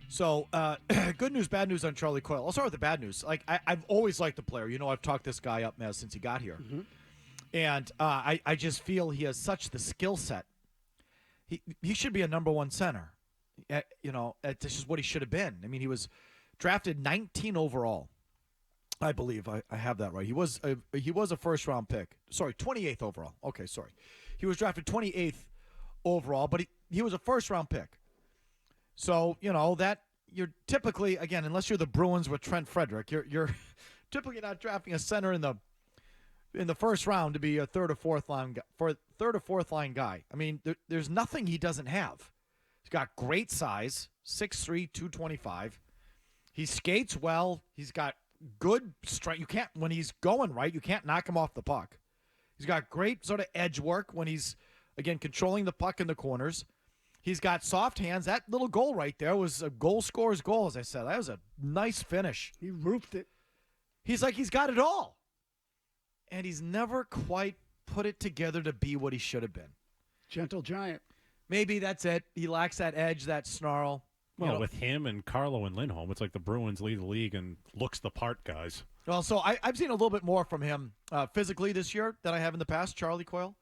So, good news, bad news on Charlie Coyle. I'll start with the bad news. Like, I've always liked the player. You know, I've talked this guy up, Mazz, since he got here. Mm-hmm. And I just feel he has such the skill set. He should be a number one center. This is what he should have been. I mean, he was drafted 19 overall. I believe I have that right. He was a first-round pick. Sorry, 28th overall. Okay, sorry. He was drafted 28th overall, but he was a first-round pick. So, that you're typically, again, unless you're the Bruins with Trent Frederick, you're typically not drafting a center in the first round to be a third or fourth line guy. I mean, there's nothing he doesn't have. He's got great size, 6'3", 225. He skates well. He's got good strength. When he's going right, you can't knock him off the puck. He's got great sort of edge work when he's, again, controlling the puck in the corners. He's got soft hands. That little goal right there was a goal scorer's goal, as I said. That was a nice finish. He roofed it. He's got it all. And he's never quite put it together to be what he should have been. Gentle giant. Maybe that's it. He lacks that edge, that snarl. Well, with him and Carlo and Lindholm, it's like the Bruins lead the league and looks the part guys. Well, so I've seen a little bit more from him physically this year than I have in the past, Charlie Coyle.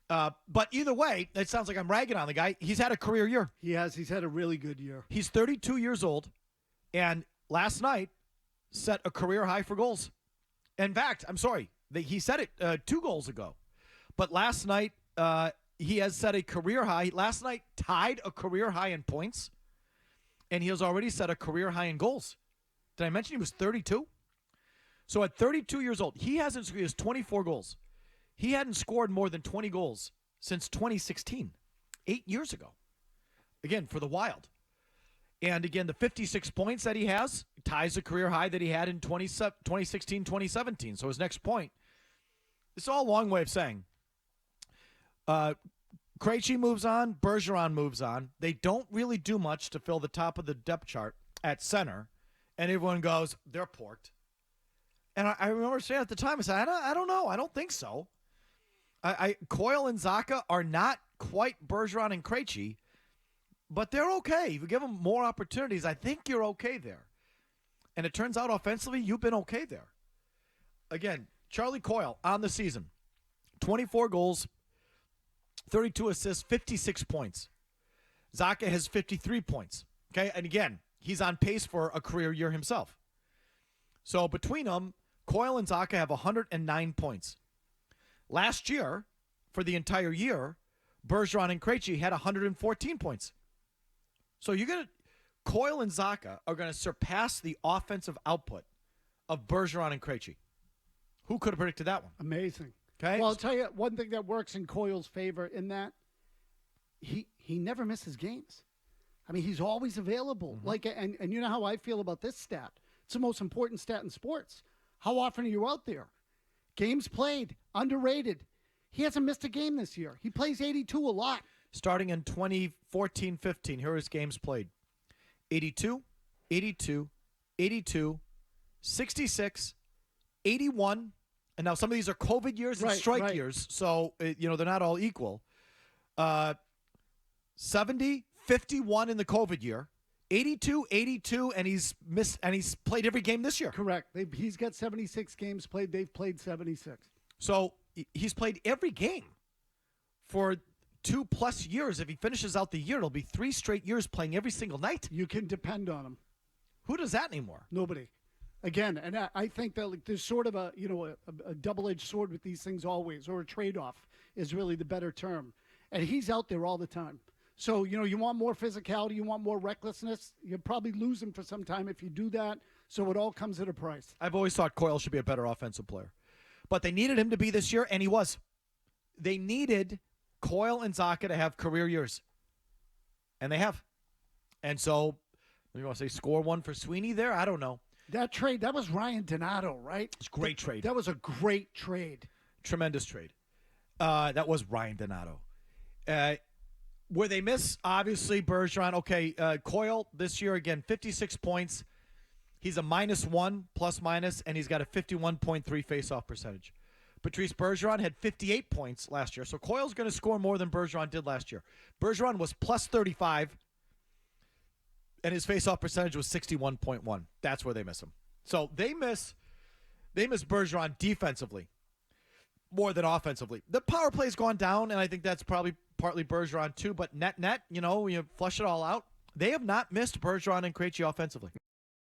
But either way, it sounds like I'm ragging on the guy. He's had a career year. He has. He's had a really good year. He's 32 years old, and last night set a career high for goals. In fact, I'm sorry, he set it 2 goals ago. But last night, he has set a career high. Last night tied a career high in points, and he has already set a career high in goals. Did I mention he was 32? So at 32 years old, he has 24 goals. He hadn't scored more than 20 goals since 2016, 8 years ago. Again, for the Wild. And again, the 56 points that he has ties the career high that he had in 2016, 2017. So his next point, it's all a long way of saying, Krejci moves on, Bergeron moves on. They don't really do much to fill the top of the depth chart at center. And everyone goes, they're porked. And I remember saying at the time, I said, I don't know. I don't think so. Coyle and Zacha are not quite Bergeron and Krejci, but they're okay. If you give them more opportunities, I think you're okay there. And it turns out offensively, you've been okay there. Again, Charlie Coyle on the season, 24 goals, 32 assists, 56 points. Zacha has 53 points. Okay, and again, he's on pace for a career year himself. So between them, Coyle and Zacha have 109 points. Last year, for the entire year, Bergeron and Krejci had 114 points. So Coyle and Zacha are going to surpass the offensive output of Bergeron and Krejci. Who could have predicted that one? Amazing. Okay. Well, I'll tell you one thing that works in Coyle's favor in that he never misses games. I mean, he's always available. Mm-hmm. And you know how I feel about this stat. It's the most important stat in sports. How often are you out there? Games played, underrated. He hasn't missed a game this year. He plays 82 a lot. Starting in 2014-15, here are his games played. 82, 82, 82, 66, 81. And now some of these are COVID years and strike years, so they're not all equal. 70, 51 in the COVID year. 82, 82, and he's played every game this year. Correct. He's got 76 games played. They've played 76. So he's played every game for 2+ years. If he finishes out the year, it'll be 3 straight years playing every single night. You can depend on him. Who does that anymore? Nobody. Again, and I think that there's sort of a double-edged sword with these things always, or a trade-off is really the better term. And he's out there all the time. So, you want more physicality, you want more recklessness. You'll probably lose him for some time if you do that. So it all comes at a price. I've always thought Coyle should be a better offensive player. But they needed him to be this year, and he was. They needed Coyle and Zacha to have career years. And they have. And so, you want to say score one for Sweeney there? I don't know. That trade, that was Ryan Donato, right? It's a great trade. That was a great trade. Tremendous trade. That was Ryan Donato. Where they miss, obviously, Bergeron. Okay, Coyle this year, again, 56 points. He's a -1, plus-minus, and he's got a 51.3 face-off percentage. Patrice Bergeron had 58 points last year, so Coyle's going to score more than Bergeron did last year. Bergeron was +35. and his face-off percentage was 61.1. That's where they miss him. So they miss Bergeron defensively more than offensively. The power play's gone down, and I think that's probably partly Bergeron too. But net, you flush it all out. They have not missed Bergeron and Krejci offensively.